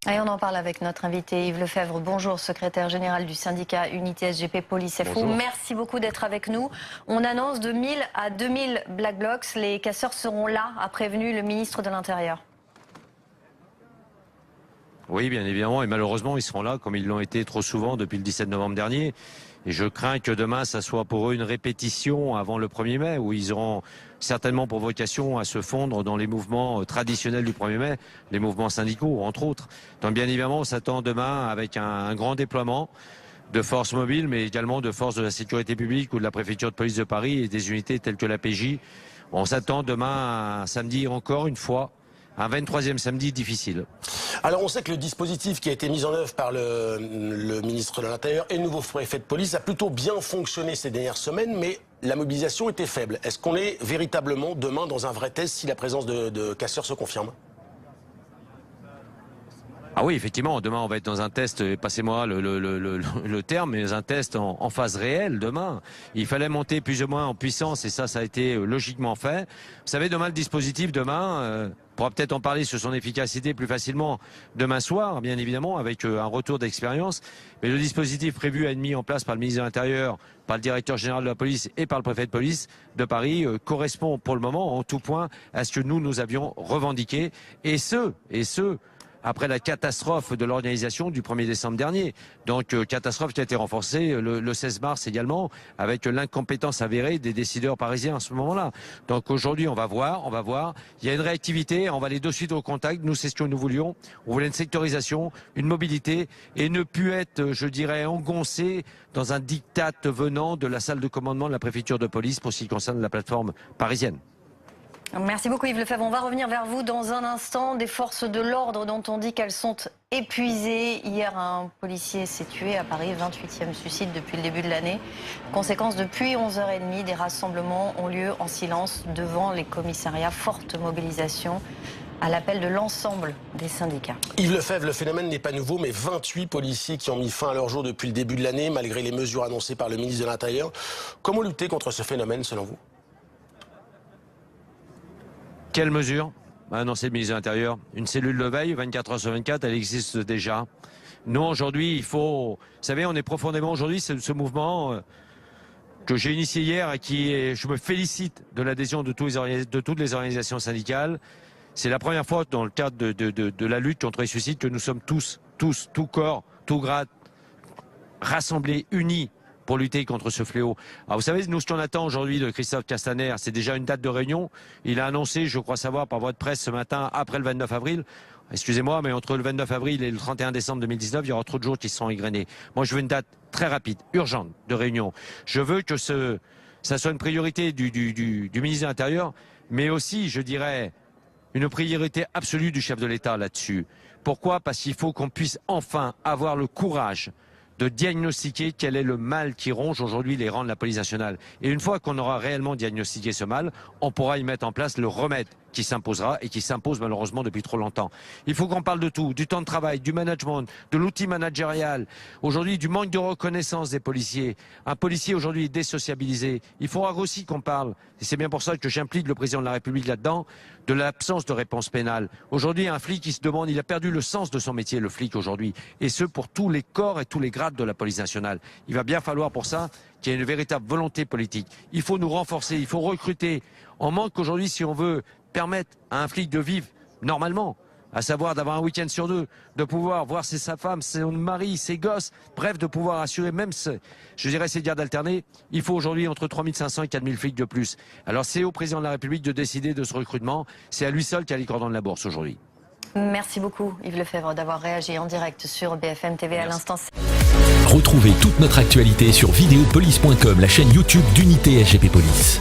Et on en parle avec notre invité Yves Lefebvre. Bonjour, secrétaire général du syndicat Unité SGP Police FO. Bonjour. Merci beaucoup d'être avec nous. On annonce de 1000 à 2000 Black Blocs. Les casseurs seront là, a prévenu le ministre de l'Intérieur. Oui, bien évidemment, et malheureusement, ils seront là, comme ils l'ont été trop souvent depuis le 17 novembre dernier. Et je crains que demain, ça soit pour eux une répétition avant le 1er mai, où ils auront certainement pour vocation à se fondre dans les mouvements traditionnels du 1er mai, les mouvements syndicaux, entre autres. Donc bien évidemment, on s'attend demain avec un grand déploiement de forces mobiles, mais également de forces de la sécurité publique ou de la préfecture de police de Paris et des unités telles que la PJ. On s'attend demain, samedi, encore une fois, un 23e samedi difficile. Alors on sait que le dispositif qui a été mis en œuvre par le ministre de l'Intérieur et le nouveau préfet de police a plutôt bien fonctionné ces dernières semaines, mais la mobilisation était faible. Est-ce qu'on est véritablement demain dans un vrai test si la présence de casseurs se confirme ? Ah oui, effectivement, demain on va être dans un test, passez-moi le terme, mais un test en phase réelle demain. Il fallait monter plus ou moins en puissance et ça a été logiquement fait. Vous savez, demain le dispositif, on pourra peut-être en parler sur son efficacité plus facilement demain soir, bien évidemment, avec un retour d'expérience. Mais le dispositif prévu à être mis en place par le ministre de l'Intérieur, par le directeur général de la police et par le préfet de police de Paris correspond pour le moment en tout point à ce que nous avions revendiqué. Et ce, après la catastrophe de l'organisation du 1er décembre dernier. Donc catastrophe qui a été renforcée le 16 mars également, avec l'incompétence avérée des décideurs parisiens à ce moment-là. Donc aujourd'hui on va voir, il y a une réactivité, on va aller de suite au contact, nous c'est ce que nous voulions, on voulait une sectorisation, une mobilité, et ne plus être, je dirais, engoncé dans un diktat venant de la salle de commandement de la préfecture de police pour ce qui concerne la plateforme parisienne. Merci beaucoup Yves Lefebvre. On va revenir vers vous dans un instant. Des forces de l'ordre dont on dit qu'elles sont épuisées. Hier, un policier s'est tué à Paris, 28e suicide depuis le début de l'année. Conséquence, depuis 11h30, des rassemblements ont lieu en silence devant les commissariats. Forte mobilisation à l'appel de l'ensemble des syndicats. Yves Lefebvre, le phénomène n'est pas nouveau, mais 28 policiers qui ont mis fin à leur jour depuis le début de l'année, malgré les mesures annoncées par le ministre de l'Intérieur. Comment lutter contre ce phénomène, selon vous ? Quelle mesure a annoncé le ministre de l'Intérieur? Une cellule de veille, 24 heures sur 24, elle existe déjà. Nous, aujourd'hui, vous savez, on est profondément aujourd'hui, ce mouvement que j'ai initié hier et je me félicite de l'adhésion de toutes les organisations syndicales. C'est la première fois dans le cadre de la lutte contre les suicides que nous sommes tous, tout corps, tout grade, rassemblés, unis, pour lutter contre ce fléau. Alors vous savez, nous, ce qu'on attend aujourd'hui de Christophe Castaner, c'est déjà une date de réunion. Il a annoncé, je crois savoir, par voie de presse ce matin, après le 29 avril, excusez-moi, mais entre le 29 avril et le 31 décembre 2019, il y aura trop de jours qui seront égrenés. Moi, je veux une date très rapide, urgente, de réunion. Je veux que ça soit une priorité du ministre de l'Intérieur, mais aussi, je dirais, une priorité absolue du chef de l'État là-dessus. Pourquoi ? Parce qu'il faut qu'on puisse enfin avoir le courage de diagnostiquer quel est le mal qui ronge aujourd'hui les rangs de la police nationale. Et une fois qu'on aura réellement diagnostiqué ce mal, on pourra y mettre en place le remède qui s'imposera et qui s'impose malheureusement depuis trop longtemps. Il faut qu'on parle de tout, du temps de travail, du management, de l'outil managérial, aujourd'hui du manque de reconnaissance des policiers. Un policier aujourd'hui est désociabilisé. Il faudra aussi qu'on parle, et c'est bien pour ça que j'implique le président de la République là-dedans, de l'absence de réponse pénale. Aujourd'hui, un flic qui se demande, il a perdu le sens de son métier, le flic aujourd'hui, et ce pour tous les corps et tous les grades de la police nationale. Il va bien falloir pour ça qu'il y ait une véritable volonté politique. Il faut nous renforcer, il faut recruter. On manque aujourd'hui, si on veut permettre à un flic de vivre normalement, à savoir d'avoir un week-end sur deux, de pouvoir voir sa femme, son mari, ses gosses, bref, de pouvoir assurer même, je dirais, ces gardes alternés. Il faut aujourd'hui entre 3500 et 4000 flics de plus. Alors c'est au président de la République de décider de ce recrutement. C'est à lui seul qui a les cordons de la bourse aujourd'hui. Merci beaucoup Yves Lefebvre d'avoir réagi en direct sur BFM TV. À l'instant. Retrouvez toute notre actualité sur videopolice.com, la chaîne YouTube d'Unité SGP Police.